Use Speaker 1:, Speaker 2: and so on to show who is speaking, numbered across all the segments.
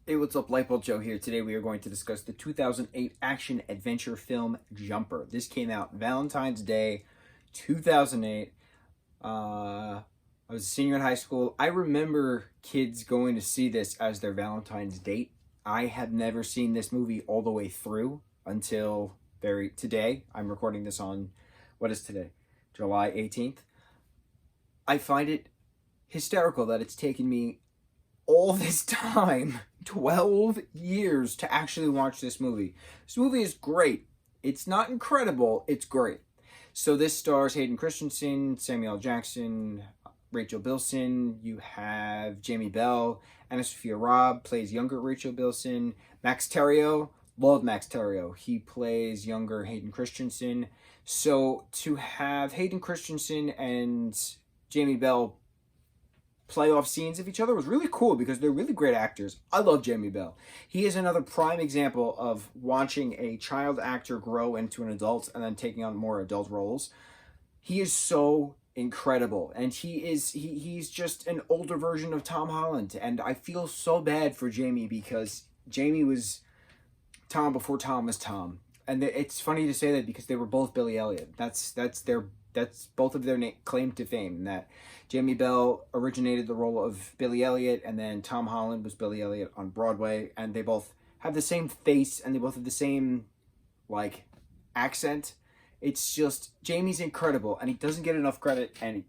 Speaker 1: Hey, what's up? Lightboltjoe here. Today we are going to discuss the 2008 action-adventure film Jumper. This came out Valentine's Day, 2008. I was a senior in high school. I remember kids going to see this as their Valentine's date. I had never seen this movie all the way through until today. I'm recording this on, what is today? July 18th. I find it hysterical that it's taken me all this time, 12 years, to actually watch this movie. This movie is great. It's not incredible, it's great. So this stars Hayden Christensen, Samuel L. Jackson, Rachel Bilson. You have Jamie Bell. Anna Sophia Robb plays younger Rachel Bilson. Max Terrio, love Max Terrio. He plays younger Hayden Christensen. So to have Hayden Christensen and Jamie Bell play off scenes of each other was really cool because they're really great actors. I love Jamie Bell. He is another prime example of watching a child actor grow into an adult and then taking on more adult roles. He is so incredible, and he's just an older version of Tom Holland, and I feel so bad for Jamie because Jamie was Tom before Tom was Tom. And it's funny to say that because they were both Billy Elliot. That's both of their claim to fame, that Jamie Bell originated the role of Billy Elliot, and then Tom Holland was Billy Elliot on Broadway, and they both have the same face, and they both have the same, like, accent. It's just, Jamie's incredible, and he doesn't get enough credit, and he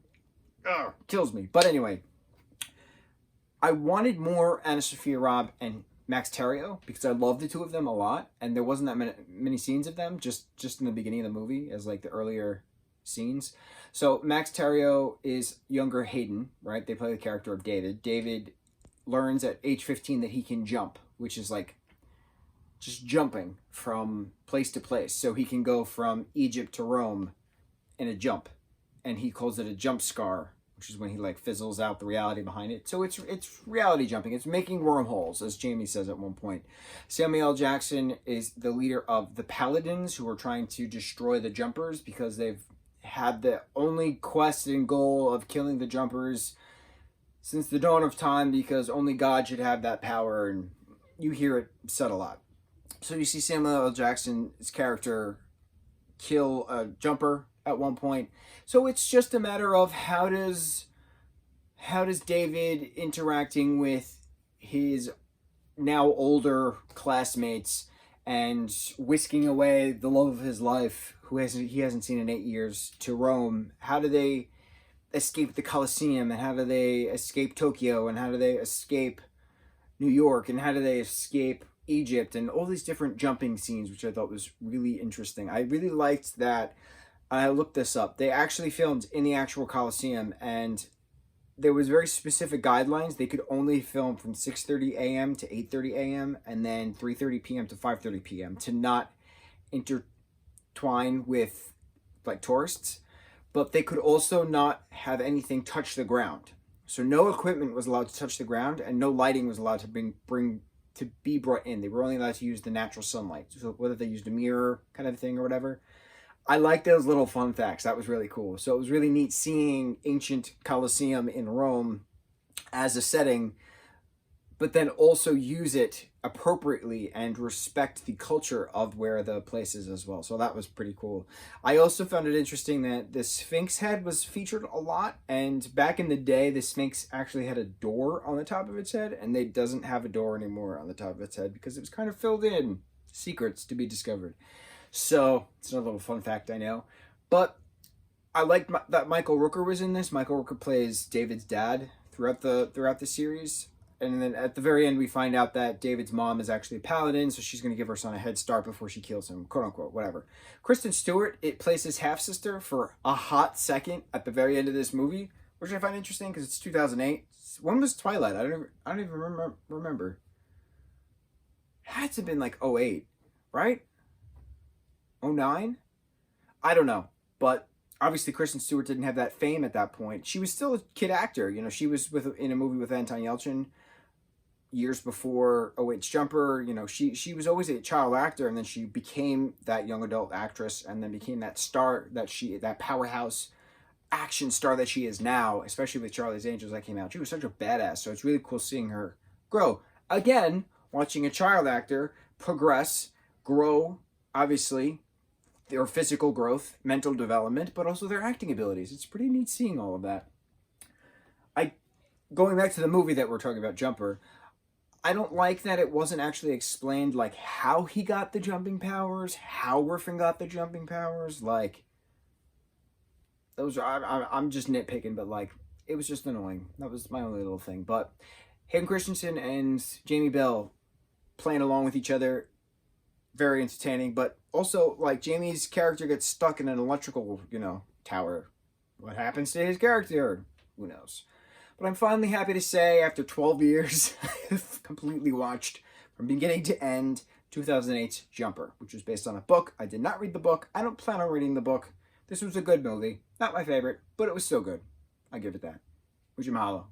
Speaker 1: kills me. But anyway, I wanted more Anna Sophia Robb and Max Terrio because I love the two of them a lot, and there wasn't that many scenes of them, just in the beginning of the movie, as like the earlier scenes. So Max Terrio is younger Hayden, right? They play the character of David. David learns at age 15 that he can jump, which is like just jumping from place to place. So he can go from Egypt to Rome in a jump, and he calls it a jump scar, which is when he like fizzles out the reality behind it. So it's reality jumping. It's making wormholes, as Jamie says at one point. Samuel L. Jackson is the leader of the Paladins, who are trying to destroy the Jumpers because they've had the only quest and goal of killing the Jumpers since the dawn of time, because only God should have that power, and you hear it said a lot. So you see Samuel L. Jackson's character kill a Jumper at one point. So it's just a matter of how does David interacting with his now older classmates and whisking away the love of his life, who he hasn't seen in 8 years, to Rome. How do they escape the Colosseum, and how do they escape Tokyo, and how do they escape New York, and how do they escape Egypt, and all these different jumping scenes, which I thought was really interesting. I really liked that. I looked this up. They actually filmed in the actual Colosseum, and there was very specific guidelines. They could only film from 6:30 a.m. to 8:30 a.m. and then 3:30 p.m. to 5:30 p.m. to not intertwine with like tourists, but they could also not have anything touch the ground. So no equipment was allowed to touch the ground, and no lighting was allowed to be brought in. They were only allowed to use the natural sunlight. So whether they used a mirror kind of thing or whatever. I like those little fun facts. That was really cool. So it was really neat seeing ancient Colosseum in Rome as a setting, but then also use it appropriately and respect the culture of where the place is as well. So that was pretty cool. I also found it interesting that the Sphinx head was featured a lot, and back in the day, the Sphinx actually had a door on the top of its head, and it doesn't have a door anymore on the top of its head because it was kind of filled in. Secrets to be discovered. So it's another little fun fact I know. But I liked that Michael Rooker was in this. Michael Rooker plays David's dad throughout the series. And then at the very end, we find out that David's mom is actually a paladin, so she's going to give her son a head start before she kills him, quote unquote, whatever. Kristen Stewart, it plays his half-sister for a hot second at the very end of this movie, which I find interesting because it's 2008. When was Twilight? I don't even remember. It had to have been like 08, right? 09? I don't know. But obviously Kristen Stewart didn't have that fame at that point. She was still a kid actor. You know, she was in a movie with Anton Yelchin years before 08's Jumper. You know, she was always a child actor, and then she became that young adult actress, and then became that star that powerhouse action star that she is now, especially with Charlie's Angels that came out. She was such a badass. So it's really cool seeing her grow. Again, watching a child actor progress, grow, obviously, their physical growth, mental development, but also their acting abilities. It's pretty neat seeing all of that. Going back to the movie that we're talking about, Jumper, I don't like that it wasn't actually explained, like, how he got the jumping powers, how Griffin got the jumping powers. Like, those are, I'm just nitpicking, but, like, it was just annoying. That was my only little thing. But Hayden Christensen and Jamie Bell playing along with each other, very entertaining. But also, like, Jamie's character gets stuck in an electrical, tower. What happens to his character? Who knows? But I'm finally happy to say, after 12 years, I've completely watched, from beginning to end, 2008's Jumper, which was based on a book. I did not read the book. I don't plan on reading the book. This was a good movie. Not my favorite, but it was still good. I give it that. Mucho mahalo.